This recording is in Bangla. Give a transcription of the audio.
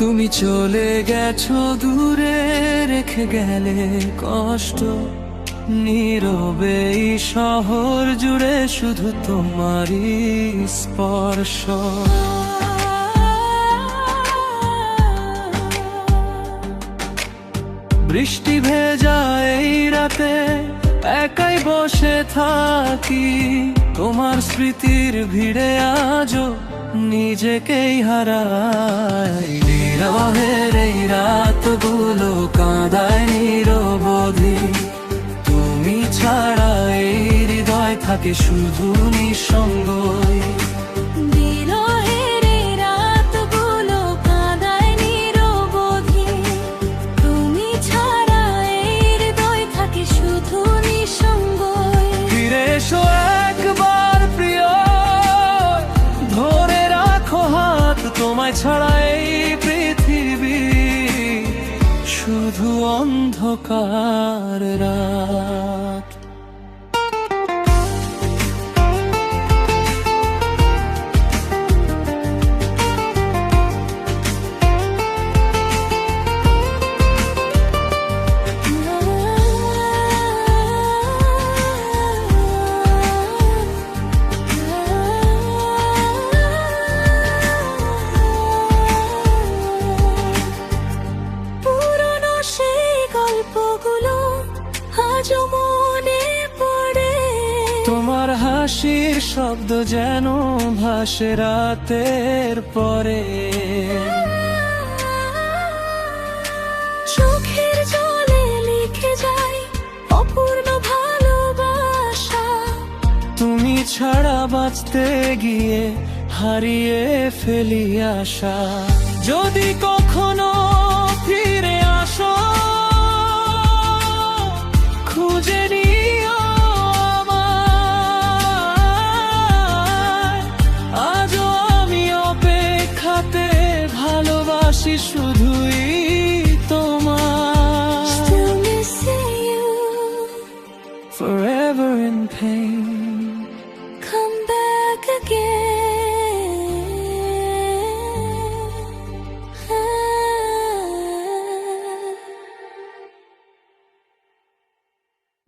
তুমি চলে গেছো দূরে, রেখে গেলে কষ্ট। নীরবে এই শহর জুড়ে শুধু তোমারই স্পর্শ। বৃষ্টি ভেজা এই রাতে একাই বসে থাকি, তোমার স্মৃতির ভিড়ে আজও নিজেকেই হারাই। বিরহের এই রাতগুলো কাঁদায় নিরবধি, তুমি ছাড়া এই হৃদয় থাকে শুধু নিঃসঙ্গই। তোমায় ছাড়া এই পৃথিবী শুধু অন্ধকার রাত। তোমার হাসির শব্দ যেন ভাসে রাতের পরে, চোখের জলে লিখে যায় অপূর্ণ ভালোবাসা। তুমি ছাড়া বাঁচতে গিয়ে হারিয়ে ফেলি আশা। যদি